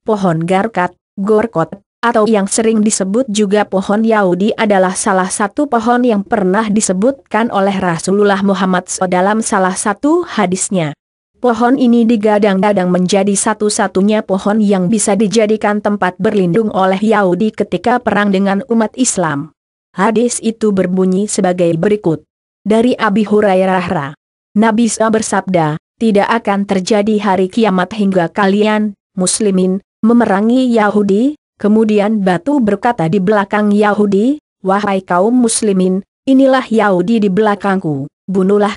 pohon garkat, gorkot, atau yang sering disebut juga pohon Yahudi adalah salah satu pohon yang pernah disebutkan oleh Rasulullah Muhammad SAW dalam salah satu hadisnya. Pohon ini digadang-gadang menjadi satu-satunya pohon yang bisa dijadikan tempat berlindung oleh Yahudi ketika perang dengan umat Islam. Hadis itu berbunyi sebagai berikut. Dari Abi Hurairah, Nabi SAW bersabda, tidak akan terjadi hari kiamat hingga kalian, muslimin, memerangi Yahudi. Kemudian batu berkata di belakang Yahudi, wahai kaum muslimin, inilah Yahudi di belakangku, bunuhlah.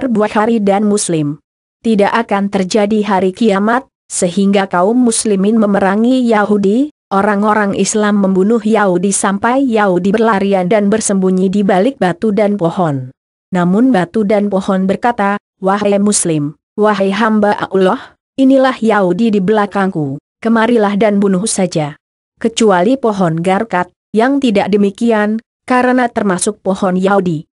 Bukhari dan Muslim. Tidak akan terjadi hari kiamat, sehingga kaum muslimin memerangi Yahudi, orang-orang Islam membunuh Yahudi sampai Yahudi berlarian dan bersembunyi di balik batu dan pohon. Namun batu dan pohon berkata, wahai muslim, wahai hamba Allah, inilah Yahudi di belakangku, kemarilah dan bunuh saja. Kecuali pohon garkat, yang tidak demikian, karena termasuk pohon Yahudi.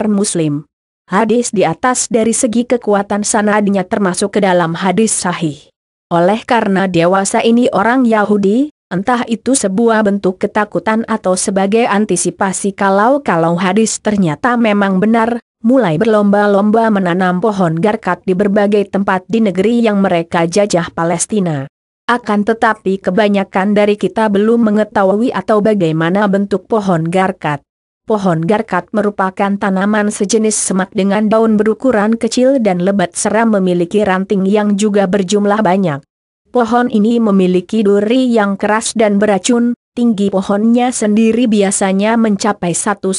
Muslim. Hadis di atas dari segi kekuatan sanadnya termasuk ke dalam hadis sahih. Oleh karena dewasa ini orang Yahudi, entah itu sebuah bentuk ketakutan atau sebagai antisipasi kalau hadis ternyata memang benar, mulai berlomba-lomba menanam pohon garkat di berbagai tempat di negeri yang mereka jajah Palestina. Akan tetapi kebanyakan dari kita belum mengetahui atau bagaimana bentuk pohon garkat. Pohon garkat merupakan tanaman sejenis semak dengan daun berukuran kecil dan lebat serta memiliki ranting yang juga berjumlah banyak. Pohon ini memiliki duri yang keras dan beracun, tinggi pohonnya sendiri biasanya mencapai 1-2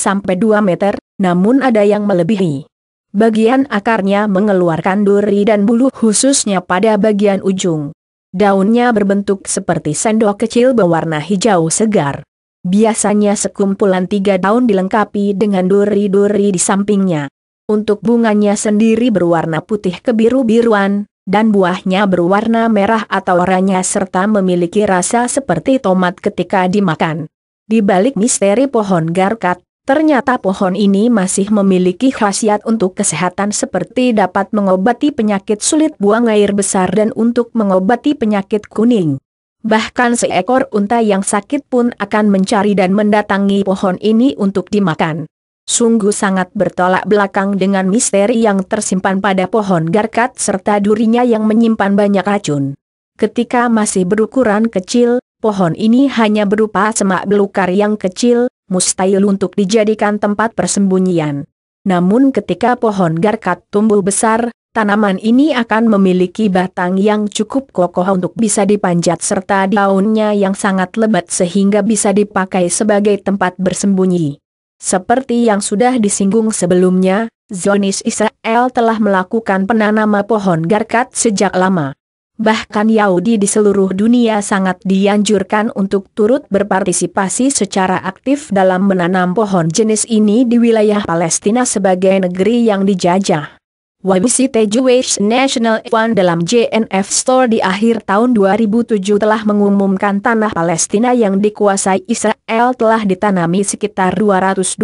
meter, namun ada yang melebihi. Bagian akarnya mengeluarkan duri dan bulu khususnya pada bagian ujung. Daunnya berbentuk seperti sendok kecil berwarna hijau segar. Biasanya sekumpulan 3 daun dilengkapi dengan duri-duri di sampingnya. Untuk bunganya sendiri berwarna putih kebiru-biruan, dan buahnya berwarna merah atau oranye serta memiliki rasa seperti tomat ketika dimakan. Di balik misteri pohon garkat, ternyata pohon ini masih memiliki khasiat untuk kesehatan seperti dapat mengobati penyakit sulit buang air besar dan untuk mengobati penyakit kuning. Bahkan seekor unta yang sakit pun akan mencari dan mendatangi pohon ini untuk dimakan. Sungguh sangat bertolak belakang dengan misteri yang tersimpan pada pohon garkat serta durinya yang menyimpan banyak racun. Ketika masih berukuran kecil, pohon ini hanya berupa semak belukar yang kecil, mustahil untuk dijadikan tempat persembunyian. Namun ketika pohon garkat tumbuh besar, tanaman ini akan memiliki batang yang cukup kokoh untuk bisa dipanjat serta daunnya yang sangat lebat sehingga bisa dipakai sebagai tempat bersembunyi. Seperti yang sudah disinggung sebelumnya, Zionis Israel telah melakukan penanaman pohon garkat sejak lama. Bahkan Yahudi di seluruh dunia sangat dianjurkan untuk turut berpartisipasi secara aktif dalam menanam pohon jenis ini di wilayah Palestina sebagai negeri yang dijajah. YBCT Jewish National Fund dalam JNF Store di akhir tahun 2007 telah mengumumkan tanah Palestina yang dikuasai Israel telah ditanami sekitar 220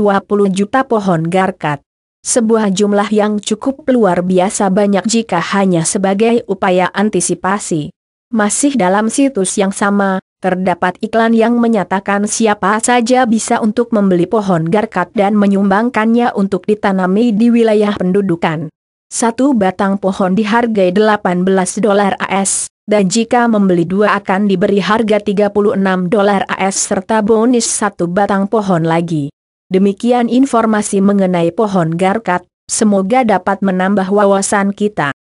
juta pohon garkat. Sebuah jumlah yang cukup luar biasa banyak jika hanya sebagai upaya antisipasi. Masih dalam situs yang sama, terdapat iklan yang menyatakan siapa saja bisa untuk membeli pohon garkat dan menyumbangkannya untuk ditanami di wilayah pendudukan. Satu batang pohon dihargai $18 AS, dan jika membeli 2 akan diberi harga $36 AS serta bonus 1 batang pohon lagi. Demikian informasi mengenai pohon garkat, semoga dapat menambah wawasan kita.